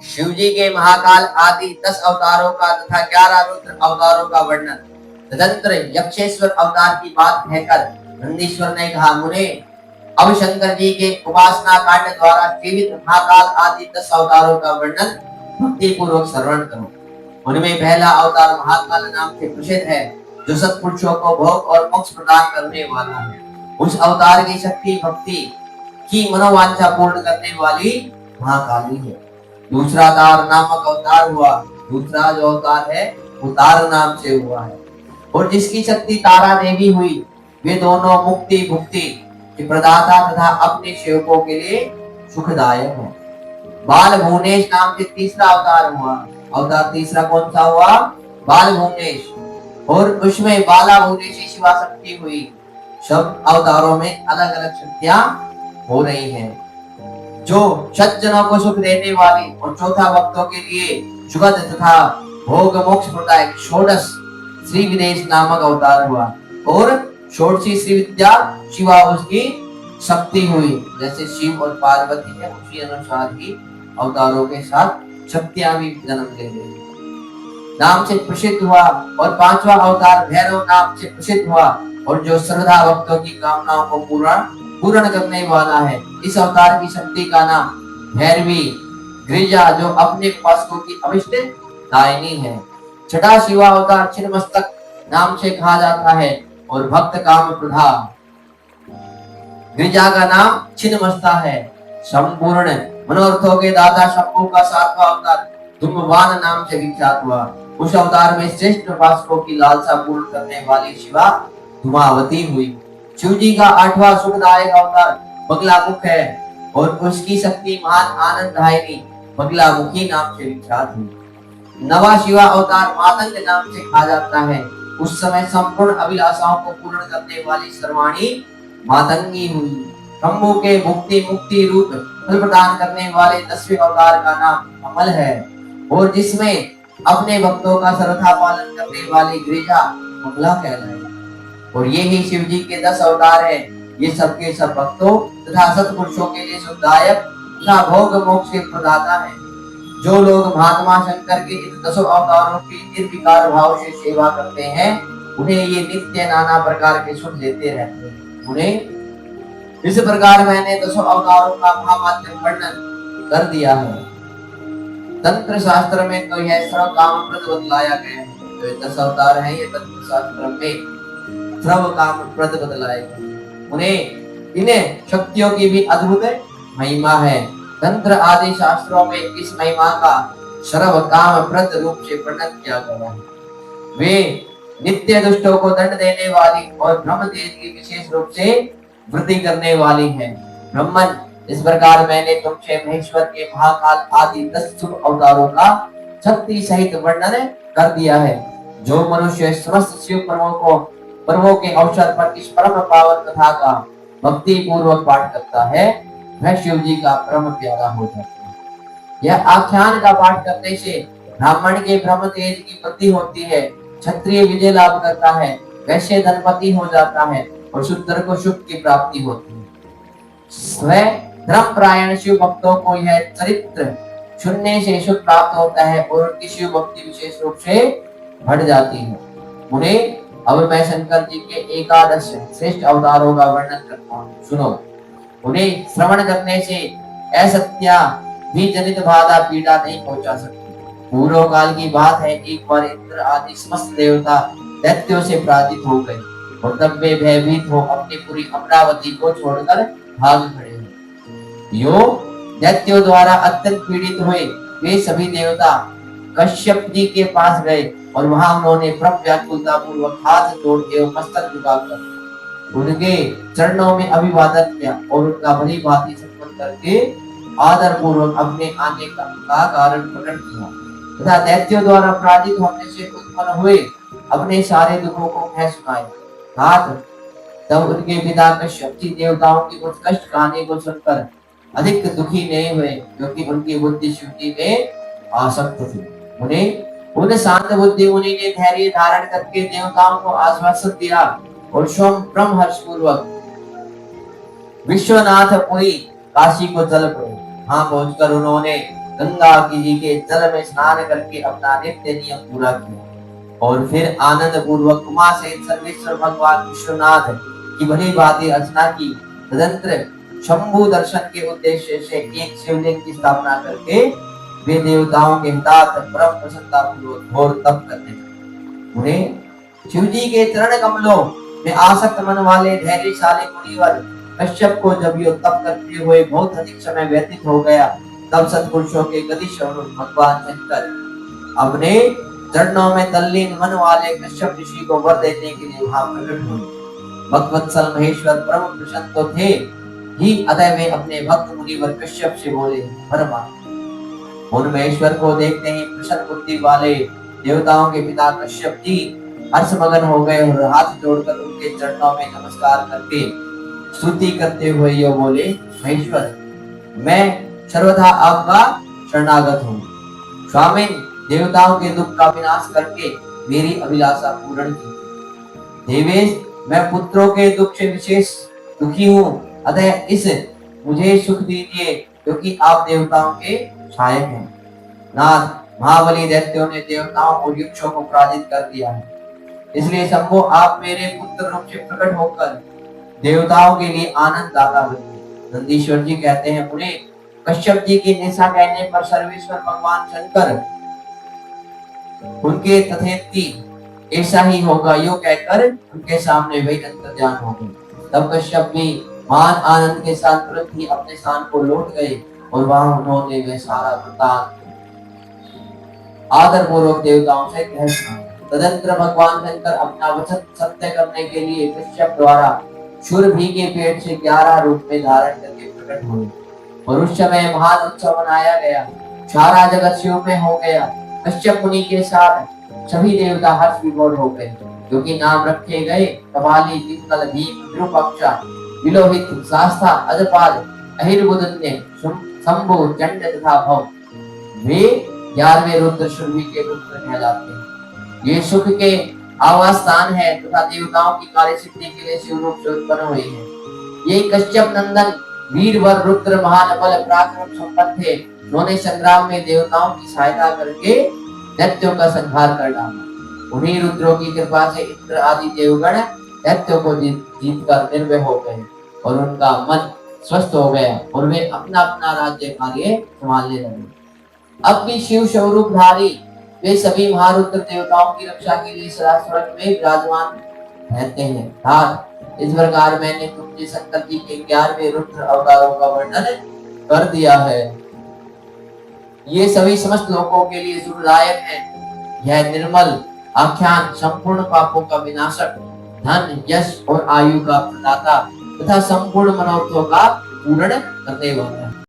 शिव जी के महाकाल आदि 10 अवतारों का तथा 11 रुद्र अवतारों का वर्णन तदंतर यक्षेश्वर अवतार की बात कहकर नंदीश्वर ने कहा, मुने अब शंकर जी के उपासना कांड द्वारा जीवित महाकाल आदि 10 अवतारों का वर्णन भक्ति पूर्वक श्रवण करो। उनमें पहला अवतार महाकाल नाम से प्रसिद्ध है, जो सत्पुरुषों को भोग और मोक्ष प्रदान करने वाला है। उस अवतार की शक्ति भक्ति की मनोवांछा पूर्ण करने वाली महाकाली है। दूसरा तार नामक अवतार हुआ। दूसरा जो अवतार है वो तार नाम से हुआ है, और जिसकी शक्ति तारा देवी हुई, वे दोनों मुक्ति भुक्ति के प्रदाता तथा अपने सेवकों के लिए सुखदायक है। बाल भुवनेश नाम से तीसरा अवतार हुआ। अवतार तीसरा कौन सा हुआ? बाल भुवनेश, और उसमें बाला भुवनेशी शिवा शक्ति हुई। सब अवतारों में अलग अलग शक्तियां हो रही हैं, जो सज्जनों को सुख देने वाली, और चौथा भक्तों के लिए सुखद तथा भोग मोक्ष प्रदायक षोडश श्री विदेश नामक अवतार हुआ, और षोडशी श्री विद्या शिवा उसकी शक्ति हुई। जैसे शिव और पार्वती है, उसी अनुसार ही अवतारों के साथ शक्तियां भी जन्म ले रही नाम से प्रसिद्ध हुआ। और पांचवा अवतार भैरव नाम से प्रसिद्ध हुआ, और जो श्रद्धा भक्तों की कामनाओं को पूर्ण करने वाला है। इस अवतार की शक्ति का नाम भैरवी गिरिजा, जो अपने उपासकों की अभिष्ट दायिनी है। छठा शिवा अवतार छिन्नमस्तक नाम से कहा जाता है, और भक्त काम प्रधा गिरिजा का नाम छिन्नमस्ता है। संपूर्ण मनोरथों के दाता शंभू का सातवां अवतार धूमवान नाम से विख्यात हुआ। उस अवतार में श्रेष्ठ उपासकों की लालसा पूर्ण करने वाली शिवा धूमावती हुई। शिव जी का आठवां सुखदायक अवतार बगलामुख है, और उसकी शक्ति महान आनंददायिनी बगलामुखी नाम से विख्यात हुई। नवा शिवा अवतार मातंग नाम से कहा जाता है। उस समय संपूर्ण अभिलाषाओं को पूर्ण करने वाली सर्वाणी मातंगी हुई। शंभू के मुक्ति मुक्ति रूप फल प्रदान करने वाले 10वें अवतार का नाम कमल है, और जिसमें अपने भक्तों का श्रद्धा पालन करने वाली गिरिजा मंगला कहलाए। और ये ही शिव जी के 10 अवतार है। ये सबके सब भक्तों तथा सत्पुरुषों के लिए सुखदायक तथा भोग मोक्ष के प्रदाता है। जो लोग महात्मा शंकर के इन 10 अवतारों की निर्विकार भाव से सेवा करते हैं, उन्हें ये नित्य नाना प्रकार के सुख देते रहते हैं। उन्हें इस प्रकार मैंने 10 अवतारों का महात्म्य वर्णन कर दिया है। तंत्र शास्त्र में तो यह सर्व कामप्रद बतलाया गया है। जो ये 10 अवतार है, ये तंत्र शास्त्र में सर्व कामप्रद बतलाए गए। उन्हें इन्हें शक्तियों की भी अद्भुत महिमा है। तंत्र आदि शास्त्रों में इस महिमा का सर्व कामप्रद रूप से वर्णन किया गया है। वे नित्य दुष्टों को दंड देने वाली और ब्रह्म तेज की विशेष रूप से वृद्धि करने वाली है। ब्रह्मन, इस प्रकार मैंने तुमसे महेश्वर के महाकाल आदि 10 शुभ अवतारों का शक्ति सहित वर्णन कर दिया है। जो मनुष्य समस्त शिव पर्वों के अवसर पर इस परम पावन कथा का भक्ति पूर्वक पाठ करता है, वह शिव जी का परम प्यारा हो जाता है। यह आख्यान का पाठ करने से ब्राह्मण के ब्रह्म तेज की वृद्धि होती है, क्षत्रिय विजय लाभ करता है, वैश्य धनपति हो जाता है, और शूद्र को सुख की प्राप्ति होती है। स्वयं धर्मपरायण शिव भक्तों को यह चरित्र सुनने से सुख प्राप्त होता है, और उनकी शिव भक्ति विशेष रूप से बढ़ जाती है। उन्हें अब मैं शंकर जी के 11 श्रेष्ठ अवतारों का वर्णन करता हूँ, सुनो। उन्हें श्रवण करने से असत्या भी जनित बाधा पीड़ा नहीं पहुंचा सकती। पूर्व काल की बात है, एक बार इंद्र आदि समस्त देवता दैत्यों से पराजित हो गए, और तब वे भयभीत हो अपनी पूरी अमरावती को छोड़कर भाग खड़े हुए। यो दैत्यों द्वारा अत्यंत पीड़ित हुए वे सभी देवता कश्यप जी के पास गए, और वहां उन्होंने ब्रह्म व्याकुलता पूर्वक हाथ जोड़ एवं मस्तक झुकाकर उनके चरणों में अभिवादन किया, और उनका भली भांति सम्मान करके आदर पूर्वक अपने आने का कारण प्रकट किया, तथा दैत्यों द्वारा पराजित होने से उत्पन्न हुए अपने सारे दुखों को कह सुनाए। तब उनके पिता कश्यप जी देवताओं की कुछ कष्ट कहानी को सुनकर अधिक दुखी नहीं हुए, क्योंकि उनकी बुद्धि शिव जी में आसक्त थी। उन्हें शांत बुद्धि मुनि ने धैर्य धारण करके देवताओं को आश्वासन दिया, और स्वयं परम हर्ष पूर्वक विश्वनाथ पुरी काशी को चल पड़े। वहां पहुंचकर उन्होंने गंगा जी के जल में स्नान करके अपना नित्य नियम पूरा किया और फिर आनंद पूर्वक उमा सहित सर्वेश्वर भगवान विश्वनाथ की भली भांति अर्चना की। तदंतर शंभु दर्शन के उद्देश्य से एक शिवलिंग की स्थापना करके वे देवताओं के हितार्थ परम प्रसन्नता पूर्वक घोर तप करने लगे। उन्हें शिव जी के चरण कमलों में आसक्त मन वाले धैर्यशाली मुनिवर कश्यप को जब ये तप करते हुए बहुत अधिक समय व्यतीत हो गया, तब सत्पुरुषों के गति स्वरूप भगवान शंकर अपने चरणों में तल्लीन मन वाले कश्यप ऋषि को वर देने के लिए वहां प्रकट हुए। भक्तवत्सल महेश्वर परम प्रसन्न तो थे ही, अतः वे अपने भक्त मुनिवर कश्यप से बोले, परमात्मा उन महेश्वर को देखते ही प्रसन्न बुद्धि वाले देवताओं के पिता कश्यप जी हर्षमगन हो गए और हाथ जोड़कर उनके चरणों में नमस्कार करके स्तुति करते हुए ये बोले, महेश्वर मैं सर्वथा आपका शरणागत हूँ। स्वामी देवताओं के दुख का विनाश करके मेरी अभिलाषा पूर्ण की। देवेश मैं पुत्रों के दुख से विशेष दुखी हूँ, अतः इस मुझे सुख दीजिए क्योंकि आप देवताओं के सहायक हैं। नाथ महाबली दैत्यों ने देवताओं और यक्षों को पराजित कर दिया है, इसलिए शंभो आप मेरे पुत्र रूप से प्रकट होकर देवताओं के लिए आनंद दाता बनिए। नंदीश्वर जी कहते हैं, मुने कश्यप जी की निशा कहने पर सर्वेश्वर भगवान शंकर उनके तथेति ऐसा ही होगा यो कहकर उनके सामने वही अंतर्ध्यान हो गए। तब कश्यप भी महान आनंद के साथ तुरंत ही अपने स्थान को लौट गए और वहां उन्होंने वे सारा वृतांत आदर पूर्वक देवताओं से कह सुना। तदंतर भगवान शंकर अपना वचन सत्य करने के लिए कश्यप द्वारा शूरभी के पेट से 11 रूप में धारण करके प्रकट हुए और उस समय महान उत्सव मनाया गया। सारा जगत शिव में हो गया। कश्यप मुनि के साथ सभी देवता हर्ष विभोर हो गए, क्योंकि नाम रखे गए कपाली, पिंगल, भीम, विरूपाक्ष, विलोहित, शास्ता, अजपाल, अहिर्बुदन्य, शंभु, चंड तथा भव। वे 11वें रुद्र शूरभी के रुद्र कहलाते हैं। ये सुख के आवास स्थान है तथा देवताओं की कार्य सिद्धि के लिए शिव रूप से उत्पन्न हुए हैं। ये कश्यप नंदन वीरवर रुद्र महान बल पराक्रम संपन्न थे। उन्होंने संग्राम में देवताओं की सहायता करके दैत्यों का संहार कर डाला। उन्हीं रुद्रों की कृपा से इंद्र आदि देवगण दैत्यों को जीत कर निर्भय हो गए और उनका मन स्वस्थ हो गया और वे अपना अपना राज्य कार्य संभालने लगे। अब भी शिव स्वरूपधारी वे सभी महारुद्र देवताओं की रक्षा के लिए सदा स्वर्ग में विराजमान रहते हैं। इस प्रकार मैंने तुमसे शंकर जी के 11वें रुद्र अवतारों का वर्णन कर दिया है। ये सभी समस्त लोगों के लिए सुखदायक है। यह निर्मल आख्यान संपूर्ण पापों का विनाशक, धन, यश और आयु का प्रदाता तथा संपूर्ण मनोरथों का पूर्ण करने वाला है।